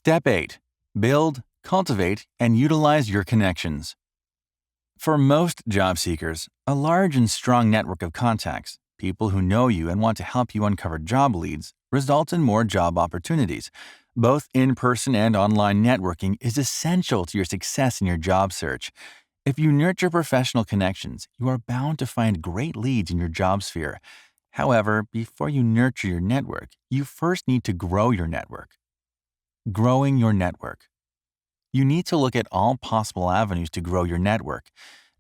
Step 8. Build, cultivate, and utilize your connections. For most job seekers, a large and strong network of contacts, people who know you and want to help you uncover job leads, results in more job opportunities. Both in-person and online networking is essential to your success in your job search. If you nurture professional connections, you are bound to find great leads in your job sphere. However, before you nurture your network, you first need to grow your network. Growing your network. You need to look at all possible avenues to grow your network.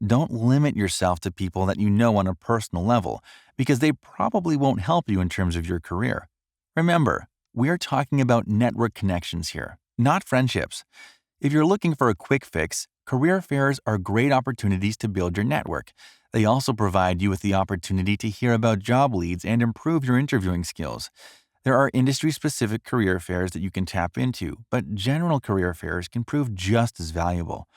Don't limit yourself to people that you know on a personal level, because they probably won't help you in terms of your career. Remember, we are talking about network connections here, not friendships. If you're looking for a quick fix, career fairs are great opportunities to build your network. They also provide you with the opportunity to hear about job leads and improve your interviewing skills. There are industry-specific career fairs that you can tap into, but general career fairs can prove just as valuable.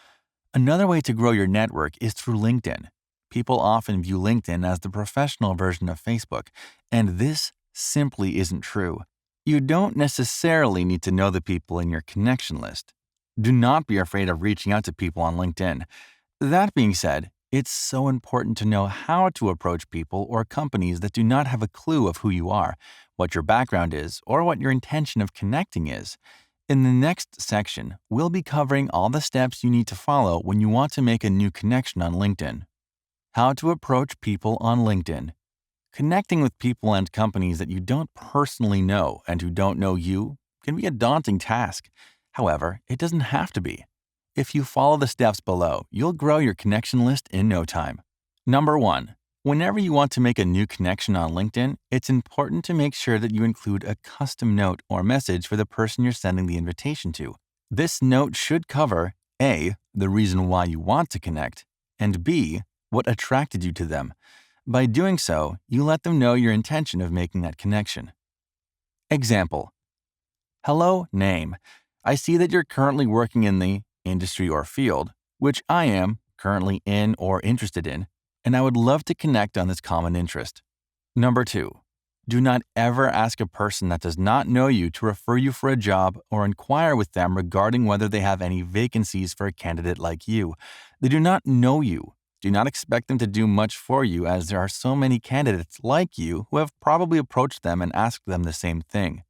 Another way to grow your network is through LinkedIn. People often view LinkedIn as the professional version of Facebook, and this simply isn't true. You don't necessarily need to know the people in your connection list. Do not be afraid of reaching out to people on LinkedIn. That being said, it's so important to know how to approach people or companies that do not have a clue of who you are, what your background is, or what your intention of connecting is. In the next section, we'll be covering all the steps you need to follow when you want to make a new connection on LinkedIn. How to approach people on LinkedIn. Connecting with people and companies that you don't personally know and who don't know you can be a daunting task. However, it doesn't have to be. If you follow the steps below, you'll grow your connection list in no time. Number 1. Whenever you want to make a new connection on LinkedIn, it's important to make sure that you include a custom note or message for the person you're sending the invitation to. This note should cover A. The reason why you want to connect, and B. What attracted you to them. By doing so, you let them know your intention of making that connection. Example. Hello, name. I see that you're currently working in the industry or field, which I am currently in or interested in, and I would love to connect on this common interest. Number 2. Do not ever ask a person that does not know you to refer you for a job or inquire with them regarding whether they have any vacancies for a candidate like you. They do not know you. Do not expect them to do much for you, as there are so many candidates like you who have probably approached them and asked them the same thing.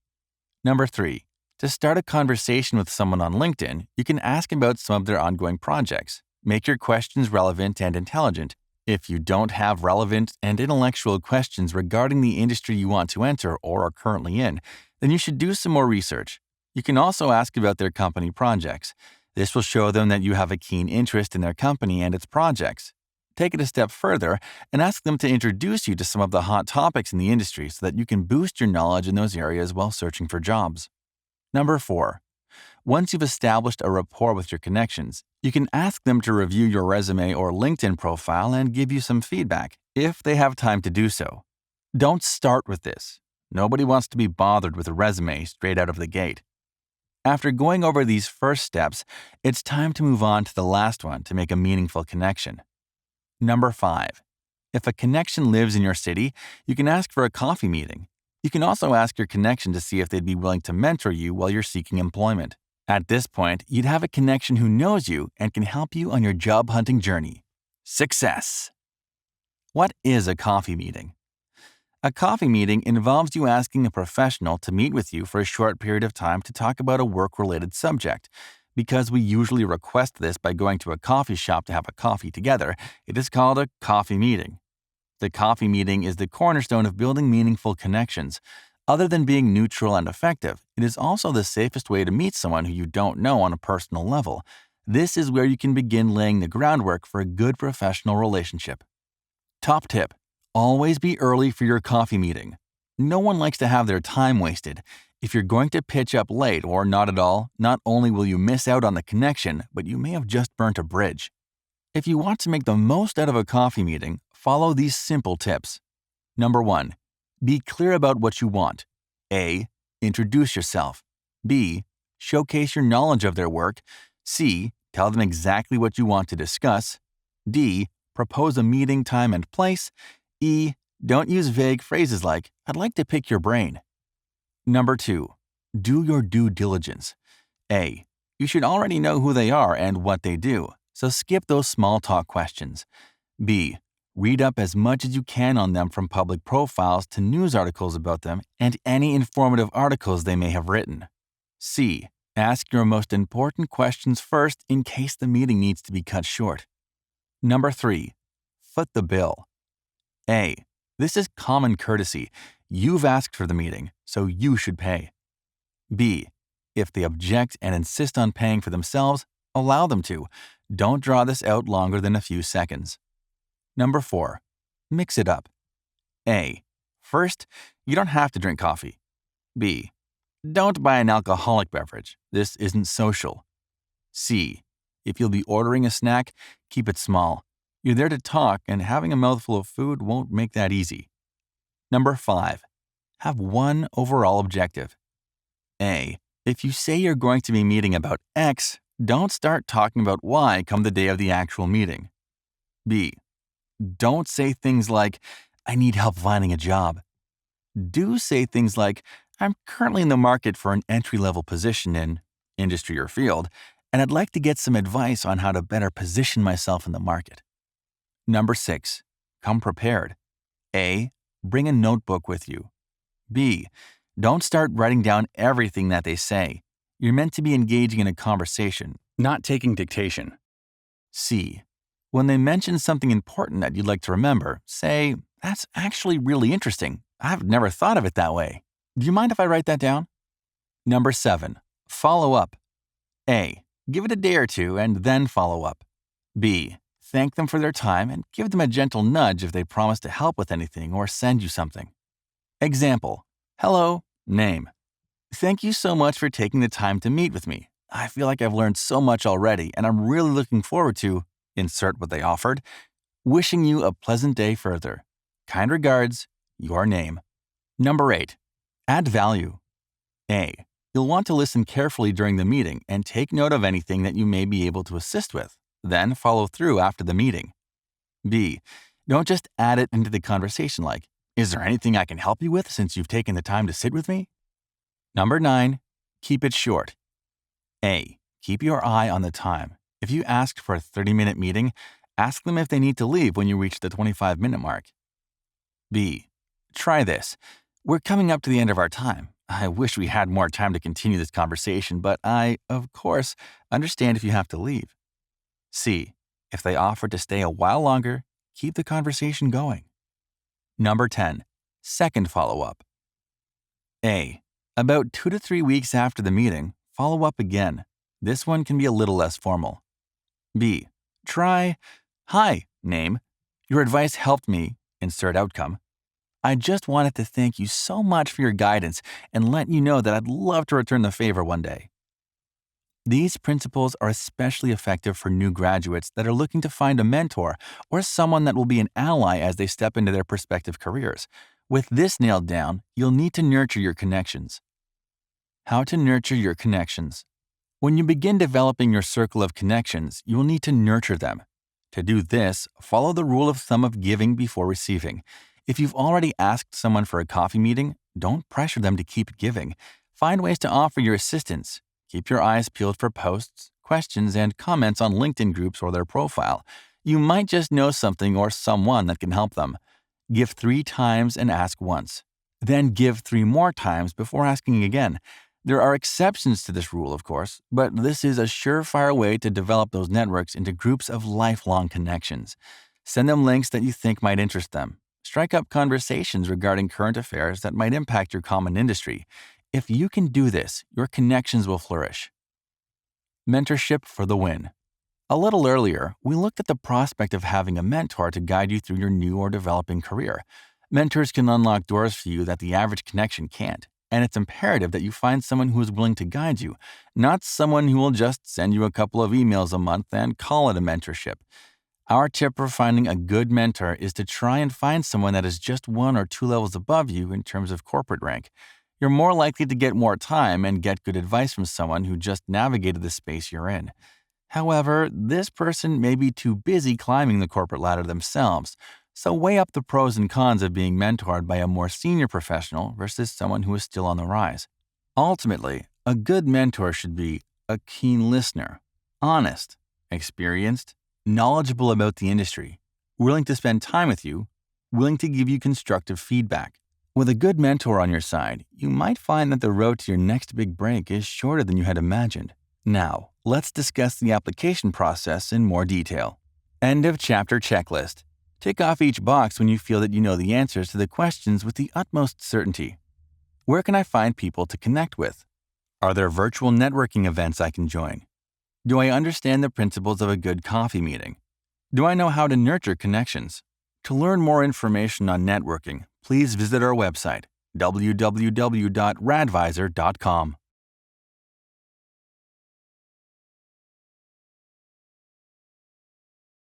Number 3. To start a conversation with someone on LinkedIn, you can ask about some of their ongoing projects. Make your questions relevant and intelligent. If you don't have relevant and intellectual questions regarding the industry you want to enter or are currently in, then you should do some more research. You can also ask about their company projects. This will show them that you have a keen interest in their company and its projects. Take it a step further and ask them to introduce you to some of the hot topics in the industry so that you can boost your knowledge in those areas while searching for jobs. Number 4. Once you've established a rapport with your connections, you can ask them to review your resume or LinkedIn profile and give you some feedback, if they have time to do so. Don't start with this. Nobody wants to be bothered with a resume straight out of the gate. After going over these first steps, it's time to move on to the last one to make a meaningful connection. Number 5. If a connection lives in your city, you can ask for a coffee meeting. You can also ask your connection to see if they'd be willing to mentor you while you're seeking employment. At this point, you'd have a connection who knows you and can help you on your job hunting journey. Success! What is a coffee meeting? A coffee meeting involves you asking a professional to meet with you for a short period of time to talk about a work-related subject. Because we usually request this by going to a coffee shop to have a coffee together, it is called a coffee meeting. The coffee meeting is the cornerstone of building meaningful connections. Other than being neutral and effective, it is also the safest way to meet someone who you don't know on a personal level. This is where you can begin laying the groundwork for a good professional relationship. Top tip: always be early for your coffee meeting. No one likes to have their time wasted. If you're going to pitch up late or not at all, not only will you miss out on the connection, but you may have just burnt a bridge. If you want to make the most out of a coffee meeting, follow these simple tips. Number 1. Be clear about what you want. A. Introduce yourself. B. Showcase your knowledge of their work. C. Tell them exactly what you want to discuss. D. Propose a meeting time and place. E. Don't use vague phrases like, "I'd like to pick your brain." Number 2. Do your due diligence. A. You should already know who they are and what they do, so skip those small talk questions. B. Read up as much as you can on them, from public profiles to news articles about them and any informative articles they may have written. C. Ask your most important questions first in case the meeting needs to be cut short. Number 3. Foot the bill. A. This is common courtesy. You've asked for the meeting, so you should pay. B. If they object and insist on paying for themselves, allow them to. Don't draw this out longer than a few seconds. Number 4. Mix it up. A. First, you don't have to drink coffee. B. Don't buy an alcoholic beverage. This isn't social. C. If you'll be ordering a snack, keep it small. You're there to talk, and having a mouthful of food won't make that easy. Number 5. Have one overall objective. A. If you say you're going to be meeting about X, don't start talking about Y come the day of the actual meeting. B. Don't say things like, I need help finding a job. Do say things like, I'm currently in the market for an entry-level position in industry or field, and I'd like to get some advice on how to better position myself in the market. Number 6. Come prepared. A. Bring a notebook with you. B. Don't start writing down everything that they say. You're meant to be engaging in a conversation, not taking dictation. C. When they mention something important that you'd like to remember, say, that's actually really interesting. I've never thought of it that way. Do you mind if I write that down? Number 7. Follow up. A. Give it a day or two and then follow up. B. Thank them for their time and give them a gentle nudge if they promise to help with anything or send you something. Example. Hello, name. Thank you so much for taking the time to meet with me. I feel like I've learned so much already, and I'm really looking forward to, insert what they offered, wishing you a pleasant day further. Kind regards, your name. Number 8. Add value. A. You'll want to listen carefully during the meeting and take note of anything that you may be able to assist with, then follow through after the meeting. B. Don't just add it into the conversation like, is there anything I can help you with since you've taken the time to sit with me? Number 9. Keep it short. A. Keep your eye on the time. If you asked for a 30-minute meeting, ask them if they need to leave when you reach the 25-minute mark. B. Try this. We're coming up to the end of our time. I wish we had more time to continue this conversation, but I, of course, understand if you have to leave. C. If they offer to stay a while longer, keep the conversation going. Number 10. Second follow-up. A. About 2 to 3 weeks after the meeting, follow up again. This one can be a little less formal. B. Try, hi, name. Your advice helped me, insert outcome. I just wanted to thank you so much for your guidance and let you know that I'd love to return the favor one day. These principles are especially effective for new graduates that are looking to find a mentor or someone that will be an ally as they step into their prospective careers. With this nailed down, you'll need to nurture your connections. How to nurture your connections. When you begin developing your circle of connections, you will need to nurture them. To do this, follow the rule of thumb of giving before receiving. If you've already asked someone for a coffee meeting, don't pressure them to keep giving. Find ways to offer your assistance. Keep your eyes peeled for posts, questions, and comments on LinkedIn groups or their profile. You might just know something or someone that can help them. Give 3 times and ask once. Then give 3 more times before asking again. There are exceptions to this rule, of course, but this is a surefire way to develop those networks into groups of lifelong connections. Send them links that you think might interest them. Strike up conversations regarding current affairs that might impact your common industry. If you can do this, your connections will flourish. Mentorship for the win. A little earlier, we looked at the prospect of having a mentor to guide you through your new or developing career. Mentors can unlock doors for you that the average connection can't, and it's imperative that you find someone who is willing to guide you, not someone who will just send you a couple of emails a month and call it a mentorship. Our tip for finding a good mentor is to try and find someone that is just 1 or 2 levels above you in terms of corporate rank. You're more likely to get more time and get good advice from someone who just navigated the space you're in. However, this person may be too busy climbing the corporate ladder themselves, so weigh up the pros and cons of being mentored by a more senior professional versus someone who is still on the rise. Ultimately, a good mentor should be A keen listener, honest, experienced, knowledgeable about the industry, willing to spend time with you, willing to give you constructive feedback. With a good mentor on your side, you might find that the road to your next big break is shorter than you had imagined. Now, let's discuss the application process in more detail. End of chapter checklist. Tick off each box when you feel that you know the answers to the questions with the utmost certainty. Where can I find people to connect with? Are there virtual networking events I can join? Do I understand the principles of a good coffee meeting? Do I know how to nurture connections? To learn more information on networking, please visit our website, www.radviser.com.